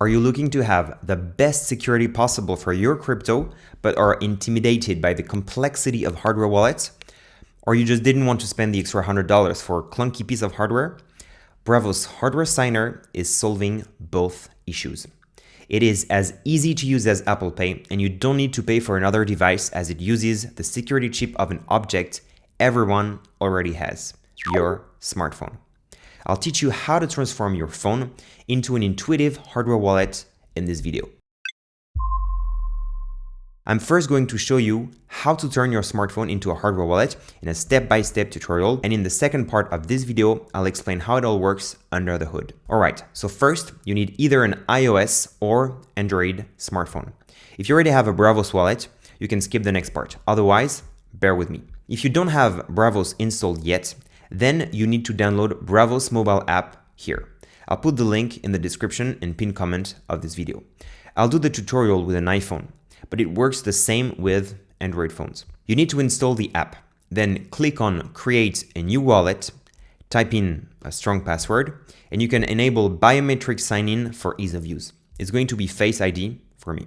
Are you looking to have the best security possible for your crypto, but are intimidated by the complexity of hardware wallets? Or you just didn't want to spend the extra $100 for a clunky piece of hardware? Braavos Hardware Signer is solving both issues. It is as easy to use as Apple Pay, and you don't need to pay for another device as it uses the security chip of an object everyone already has, your smartphone. I'll teach you how to transform your phone into an intuitive hardware wallet in this video. I'm first going to show you how to turn your smartphone into a hardware wallet in a step-by-step tutorial, and in the second part of this video, I'll explain how it all works under the hood. Alright, so first, you need either an iOS or Android smartphone. If you already have a Braavos wallet, you can skip the next part. Otherwise, bear with me. If you don't have Braavos installed yet, then you need to download Braavos mobile app here. I'll put the link in the description and pinned comment of this video. I'll do the tutorial with an iPhone, but it works the same with Android phones. You need to install the app, then click on Create a new wallet, type in a strong password, and you can enable biometric sign-in for ease of use. It's going to be Face ID for me.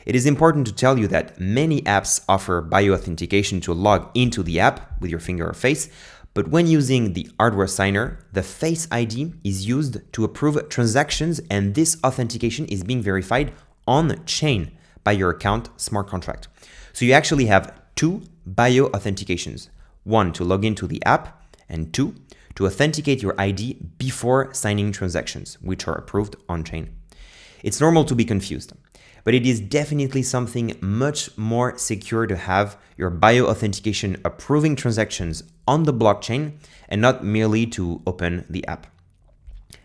It is important to tell you that many apps offer bio-authentication to log into the app with your finger or face, but when using the hardware signer, the Face ID is used to approve transactions, and this authentication is being verified on-chain by your account smart contract. So you actually have two bio-authentications, one to log into the app and two to authenticate your ID before signing transactions, which are approved on-chain. It's normal to be confused, but it is definitely something much more secure to have your bio-authentication approving transactions on the blockchain and not merely to open the app.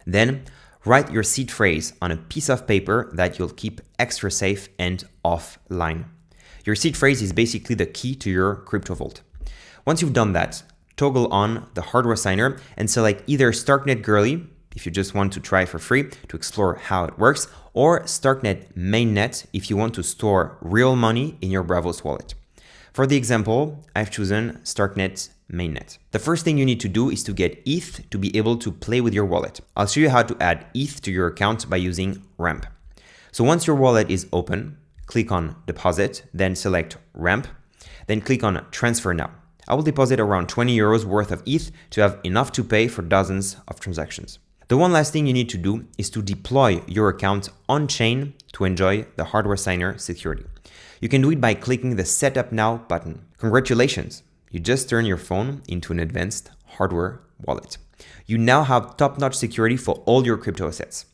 Then, write your seed phrase on a piece of paper that you'll keep extra safe and offline. Your seed phrase is basically the key to your crypto vault. Once you've done that, toggle on the hardware signer and select either Starknet Goerli, if you just want to try for free to explore how it works, or Starknet Mainnet if you want to store real money in your Braavos wallet. For the example, I've chosen Starknet Mainnet. The first thing you need to do is to get ETH to be able to play with your wallet. I'll show you how to add ETH to your account by using Ramp. So once your wallet is open, click on Deposit, then select Ramp, then click on Transfer Now. I will deposit around 20 euros worth of ETH to have enough to pay for dozens of transactions. The one last thing you need to do is to deploy your account on-chain to enjoy the hardware signer security. You can do it by clicking the Setup Now button. Congratulations! You just turned your phone into an advanced hardware wallet. You now have top-notch security for all your crypto assets.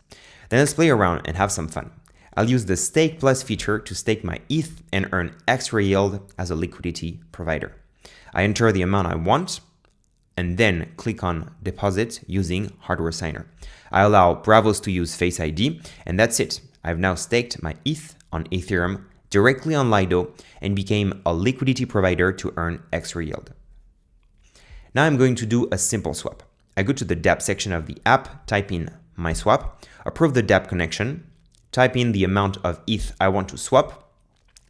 Then let's play around and have some fun. I'll use the Stake Plus feature to stake my ETH and earn extra yield as a liquidity provider. I enter the amount I want and then click on Deposit using Hardware Signer. I allow Braavos to use Face ID, and that's it. I've now staked my ETH on Ethereum directly on Lido and became a liquidity provider to earn extra yield. Now I'm going to do a simple swap. I go to the dApp section of the app, type in my swap, approve the dApp connection, type in the amount of ETH I want to swap,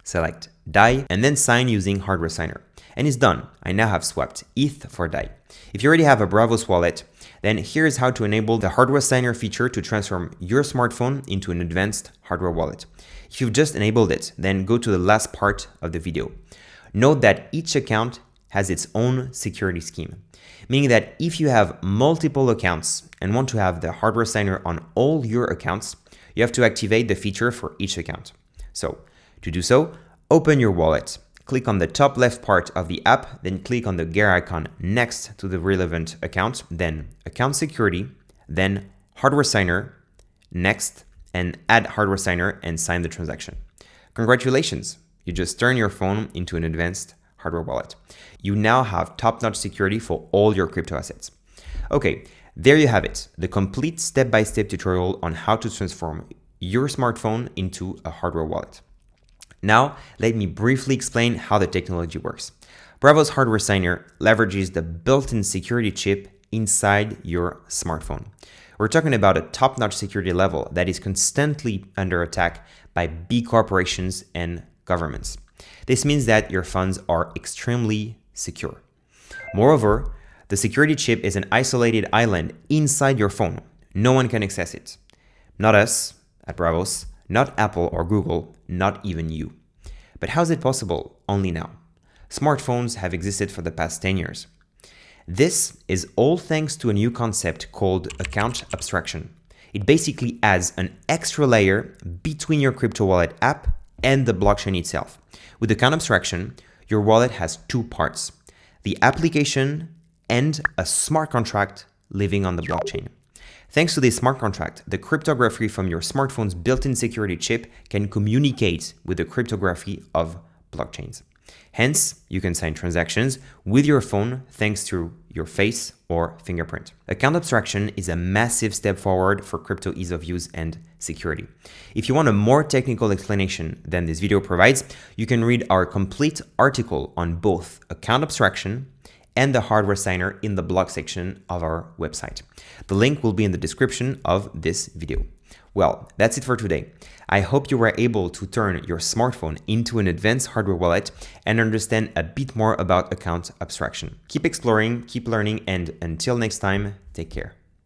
select DAI, and then sign using Hardware Signer. And it's done. I now have swapped ETH for DAI. If you already have a Braavos wallet, then here's how to enable the Hardware Signer feature to transform your smartphone into an advanced hardware wallet. If you've just enabled it, then go to the last part of the video. Note that each account has its own security scheme, meaning that if you have multiple accounts and want to have the Hardware Signer on all your accounts, you have to activate the feature for each account. So, to do so, open your wallet. Click on the top left part of the app, then click on the gear icon next to the relevant account, then Account Security, then Hardware Signer, next, and add Hardware Signer and sign the transaction. Congratulations! You just turned your phone into an advanced hardware wallet. You now have top-notch security for all your crypto assets. Okay, there you have it, the complete step-by-step tutorial on how to transform your smartphone into a hardware wallet. Now, let me briefly explain how the technology works. Braavos Hardware Signer leverages the built-in security chip inside your smartphone. We're talking about a top-notch security level that is constantly under attack by big corporations and governments. This means that your funds are extremely secure. Moreover, the security chip is an isolated island inside your phone. No one can access it. Not us, at Braavos, not Apple or Google, not even you. But how is it possible only now? Smartphones have existed for the past 10 years. This is all thanks to a new concept called account abstraction. It basically adds an extra layer between your crypto wallet app and the blockchain itself. With account abstraction, your wallet has two parts: the application and a smart contract living on the blockchain. Thanks to this smart contract, the cryptography from your smartphone's built-in security chip can communicate with the cryptography of blockchains. Hence, you can sign transactions with your phone thanks to your face or fingerprint. Account abstraction is a massive step forward for crypto ease of use and security. If you want a more technical explanation than this video provides, you can read our complete article on both account abstraction and the hardware signer in the blog section of our website. The link will be in the description of this video. Well, that's it for today. I hope you were able to turn your smartphone into an advanced hardware wallet and understand a bit more about account abstraction. Keep exploring, keep learning, and until next time, take care.